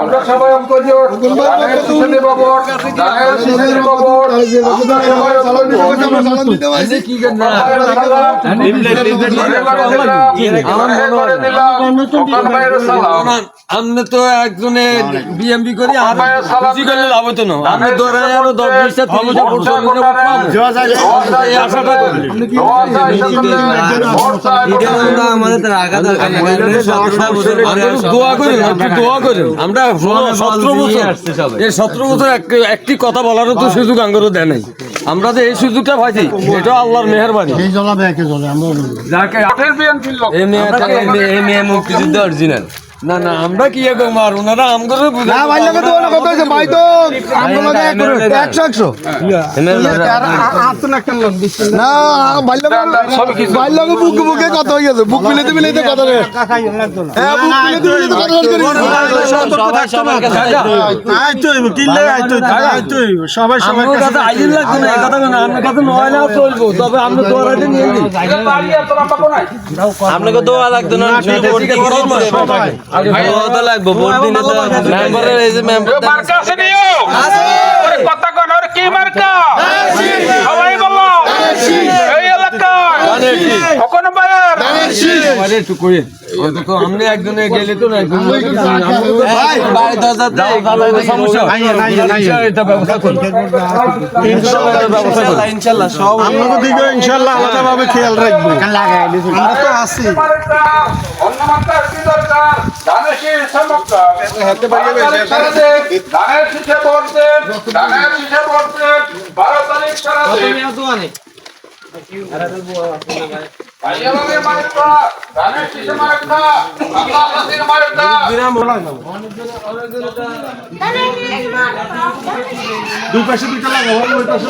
আমরা সবাই অঙ্ক দিও আমরা তো একজনে বিএমপি করি আর খুশি করলে লাভ হতো না। আমি ধরে আরো 10-20টা দোয়া করেন। আমরা 17 বছর একটি কথা বলারও তো সুযোগ আঙ্গরও দেয় নাই। আমরা যে এই সুযোগটা পাইছি এটা আল্লাহর মেহেরবানি। এই মেয়ে মুক্তিযুদ্ধ অরিজিনাল। না না আমরা কি করবো আর ওনারা আমগরে বুঝা ভাই লাগে তো না কত হইছে ভাই তো আমগরে 100 না ভাই লাগে বুকে কথা হই গেছে বুক মিলাইতে কথা রে হ্যাঁ বুক মিলাইতে কথা করি সবাই আইতো কিলে আইতো সবাই কাছে আইদিন লাগবে না কথা না আমার কাছে নয় না চলবো তবে আমরা দোয়ারাতে নিয়ে নিই আপনাকে দোয়া লাগবে না সবাই কত লাগবে ভোট দিনে তো মেম্বারের এই যে মেম্বার মার্কা আছে নিও ওরে কথা কোন আর কি মার্কা সবাই বলো এই এলাকা কখন বায়ার আরে একটু কই তো আমনে একজনে গেলে তো না ভাই ভাই 10,000 দাও দাদা সমস্যা এটা ব্যবস্থা করুন ইনশাআল্লাহ সব আমরা দিকে ইনশাআল্লাহ আলাদা ভাবে খেয়াল রাখবো আমরা তো আছি অন্য মাত্রা কি দরকার দানেশের সমস্যা হাতে বাইরে দানের শিশে পড়তে 12 তারিখ সারা দিন ভাইয়াদের মার্কা দানের শিশে মার্কা আল্লাহ হাসির মার্কা দুই পাশে দুইটা লাগাও ওই পাশে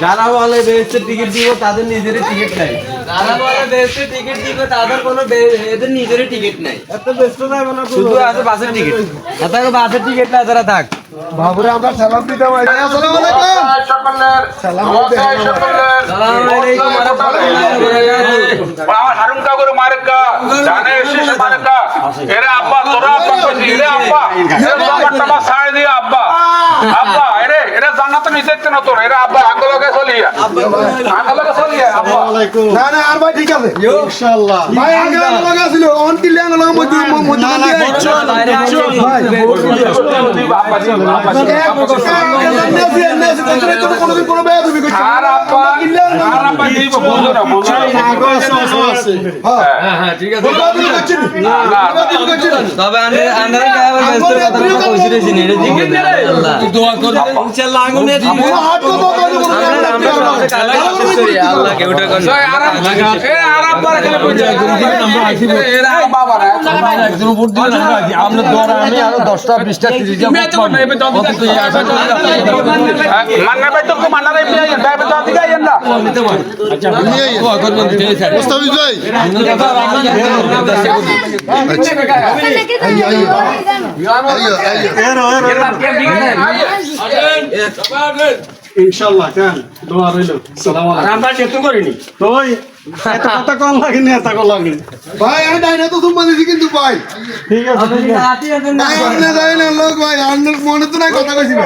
যারা বলে বেহেশতে টিকিট দিব তাদের নিজেরই টিকিট নাই। যারা বলে বেহেশতে টিকিট দিব তাদের কোনো এদের নিজেরই টিকিট নাই। এত ব্যস্ত যায় না শুধু আছে বাসের টিকিট। এত বাসের টিকিট না যারা থাক বাবুরে আমরা সালাম দিতে ভাই আসসালামু আলাইকুম সালাম আলাইকুম আমার হারুন কাকুর মার্কা জানে শিশে মার্কা এরে আব্বা তোরা আব্বা কইছি এরে আব্বা আমার টাকা ছাড় দিয়া আব্বা আব্বা এরে জান্নাতে নিচেতে না তোর এরে আব্বা আঙ্গলকে চলিয়া আব্বা না না আর ভাই ঠিক আছে ইনশাআল্লাহ ভাই আগে লাগা ছিল অন কি লাগা মধ্যে আমরা দ্বারা আমি আরো 10টা 20টা 30টা মান্না ভাই তো মান্না রে পিয়া যাবে তো দিকে আইন না আচ্ছা দোয়া করবেন মুস্তাফিজ ভাই ইনশাআল্লাহ কেন দোয়া রইলো সালাম আলাইকুম আমরা চেষ্টা করিনি তো ওই এত কথা কম লাগে না এত কম লাগে ভাই আমি ডাইনা তো তুমি বলেছি কিন্তু ভাই ঠিক আছে ভাই আপনি যাই না লোক ভাই আমার মনে তো না কথা কইছি না